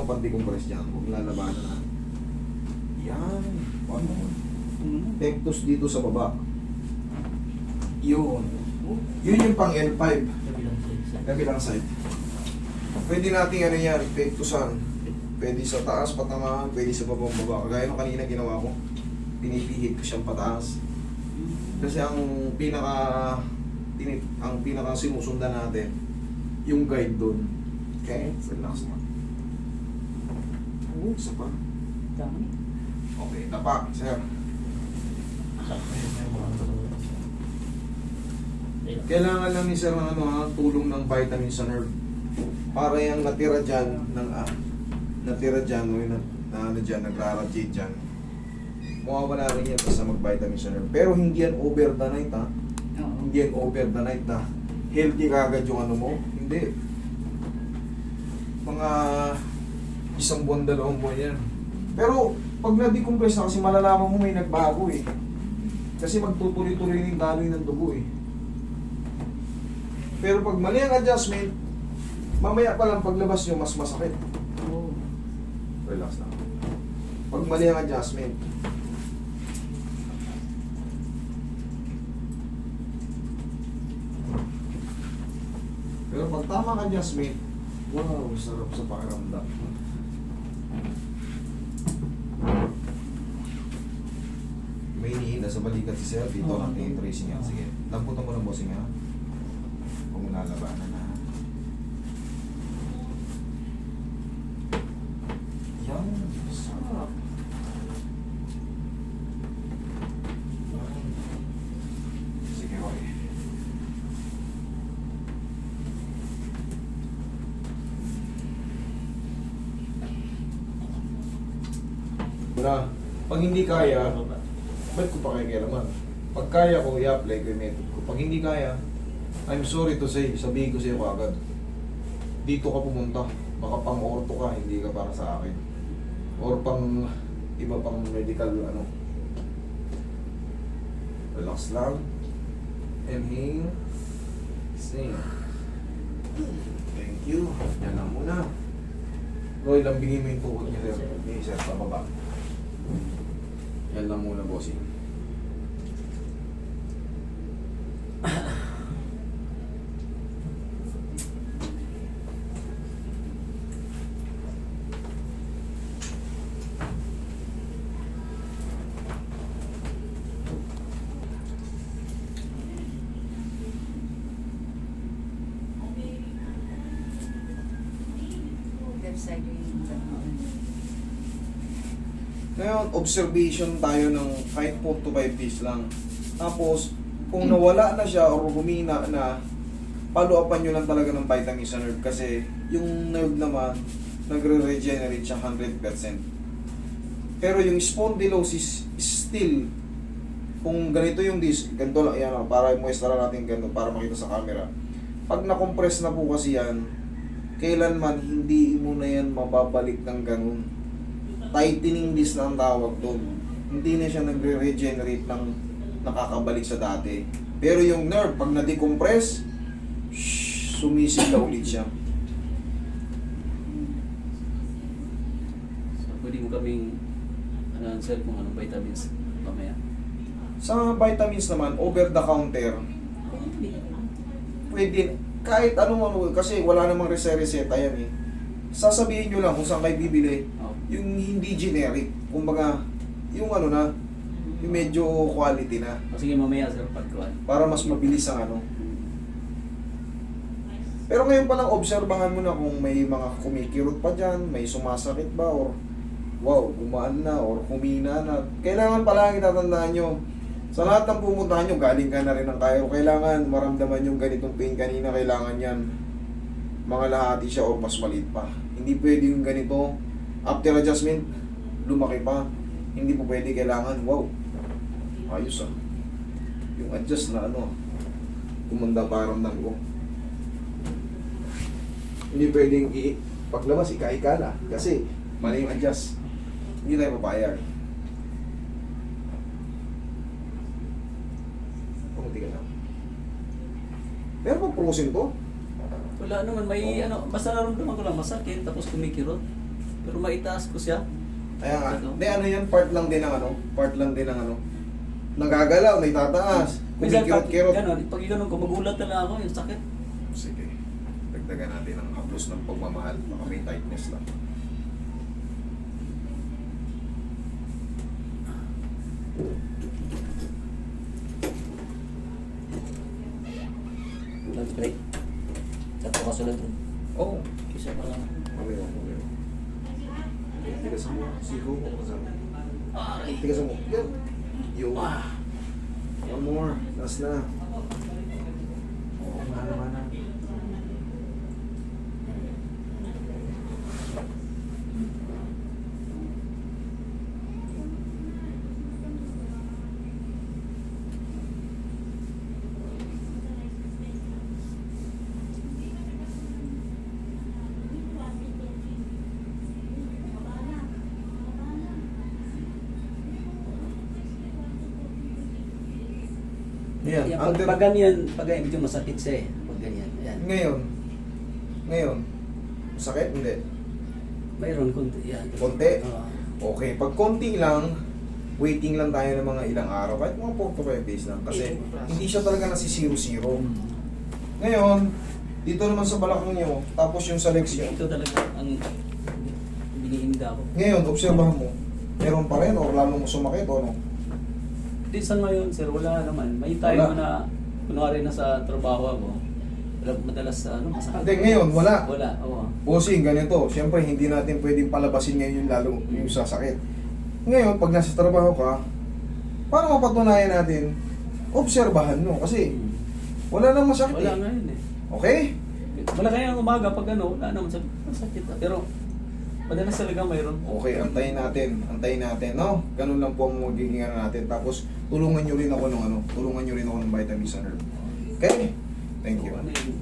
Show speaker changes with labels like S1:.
S1: pang-decompress dyan. Huwag lalabanan na. Yan. Paano? Pectus dito sa baba. Yun. Yun yung pang L5. Kabilang side. Pwede natin ano yan, pectusan. Pwede sa taas, patamaan, pwede sa babang baba. Kagaya nung kanina ginawa ko. Pinipihit ko siyang pataas. Kasi ang pinaka sinusundan natin, yung guide doon. Okay? Relax mo. Isa pa.
S2: Dami.
S1: Okay, tapa, sir. Kailangan lang ni sir ng tulong ng vitamin sa nerve. Para yung natira dyan, natira dyan, nagraradiate dyan. Mawawala rin yan basta mag-vitamin sa nerve. Pero hindi yan over the night, ha?
S2: Oo.
S1: Hindi yan over the night na healthy kagad yung ano mo. Hindi. Mga 1 buwan, 2 buwan yan. Pero pag na-decompress na kasi malalaman mo may nagbago eh. Kasi magtutuloy-tuloy yung daloy ng dugo eh. Pero pag mali ang adjustment, mamaya pa lang paglabas nyo mas masakit.
S2: Oo.
S1: Relax lang. Pag mali ang adjustment. Pero pag tama ang adjustment, wow, sarap sa pakiramdam. May hinihina sa balikat si Sir, dito
S2: Oo.
S1: natin yung tracing yan. Sige, lamputan mo ng bossing ha. Kung lalabanan na. Yan, sarap. Sige, okay. Wala. Pag hindi kaya, ba't ko pa kikialaman? Pag kaya ko, i-apply ko yung method ko. Pag hindi kaya, I'm sorry to say, sabihin ko sa'yo agad. Dito ka pumunta. Baka pang orto ka, hindi ka para sa akin. Or pang iba pang medical, ano. Relax lang. Inhale. Exhale. Thank you. Yan lang muna. Roy, lambingin mo yung tuhod niya, sir. Okay, sir, pababa. Yan lang muna, bossing.
S2: Left side yung gano'n.
S1: Ngayon, observation tayo ng kahit 4 to 5 days lang. Tapos, kung nawala na siya or humina na, follow-upan nyo lang talaga ng vitamin sa nerve kasi yung nerve naman, nagre-regenerate siya 100%. Pero yung spondylosis is still, kung ganito yung disc, ganito lang, yan, para i-muestra natin ganito, para makita sa camera. Pag na-compress na po kasi yan, kailanman hindi mo na yan mababalik ng ganun. Tightening disc na ang tawag doon. Hindi na siya nagre-regenerate ng nakakabalik sa dati. Pero yung nerve, pag na-decompress, sumisigla ulit siya.
S3: So, pwede mo kaming sir kung anong vitamins mamaya.
S1: Sa vitamins naman, over the counter, pwede, kahit ano, kasi wala namang reseta yan eh. Sasabihin nyo lang kung saan kayo bibili,
S3: Oh.
S1: yung hindi generic, kumbaga, yung ano na, yung medyo quality na,
S3: O sige mamaya sir pagkuhan.
S1: para mas mabilis ang ano. Pero ngayon pa lang, obserbahan mo na kung may mga kumikirot pa dyan, may sumasakit ba, or wow, gumaan na, or humina na. Kailangan palagi tatandaan nyo, sa lahat ng pumuntahan nyo, galing ka na rin ng Cairo, kailangan maramdaman yung ganitong pain kanina, kailangan yan, mga lahati siya o mas maliit pa. Hindi pwede yung ganito, after adjustment, lumaki pa. Hindi po pwede, kailangan, wow, ayos ah. Yung adjust na ano, kumanda paramdam ko. Hindi pwedeng paglabas, ika-ika na. Kasi, mali yung adjust. Hindi tayo papayag. Pumunti ka na. Pero pag prosin to,
S3: Wala naman, may basta naramdaman ko lang masakit tapos kumikirot. Pero maitaas ko siya.
S1: Kaya nga.
S3: Ano?
S1: Hindi, ano yan, part lang din ng ano. Part lang din ng ano. Nagagalaw, naitataas.
S3: Minsan pag
S1: Kumikirot-kirot.
S3: ganun, pag ganun ko, magulat na lang ako, yung sakit.
S1: Sige. Dagdagan natin ang haplos ng pagmamahal. Baka may tightness lang.
S3: Lunch break. Tatlo ka sunod rin.
S1: Oo.
S3: Isa pa lang.
S1: Okay. Tigas mo. Sigo mo.
S3: Ay.
S1: Tigas mo. Yan. Yo.
S3: Ah.
S1: One more. Last na. Oo, mana. Yan.
S3: Yan,
S1: Under,
S3: pag ganyan, pag ganyan, medyo masakit siya eh. Pag ganyan, yan.
S1: ngayon. Sakit? Hindi.
S3: Mayroon konti, yan.
S1: Konti?
S3: Oo.
S1: Okay, pag konti lang, waiting lang tayo ng mga ilang araw, kahit mga 4 to 5 days lang. Kasi hindi siya talaga nasi-0-0. Ngayon, dito naman sa balakang nyo, tapos yung sa legs nyo.
S3: Ito talaga ang biniinda ko.
S1: Ngayon, obserbahan mo, meron pa rin o lalo mo sumakit o no?
S3: Di sa ngayon, sir, wala naman. May time
S1: Wala.
S3: na, kunwari na sa trabaho ako, madalas sa ano, masakit.
S1: Hindi, ngayon, wala.
S3: Wala, oo.
S1: Bossing, ganito. Siyempre, hindi natin pwedeng palabasin ngayon yung lalo yung sasakit. Ngayon, pag nasa trabaho ka, paano mapatunayan natin? Obserbahan mo. Kasi,
S3: Hmm.
S1: wala nang masakit
S3: Wala
S1: eh.
S3: ngayon eh.
S1: Okay?
S3: Wala kaya ang umaga pag ano, wala naman masakit. Pero, madalas talaga mayroon.
S1: Okay, antayin natin, no? Ganun lang po ang magiging ano natin. Tapos, tulungan nyo rin ako ng vitamin sa nerve. Okay? Thank you.
S3: Ano yun?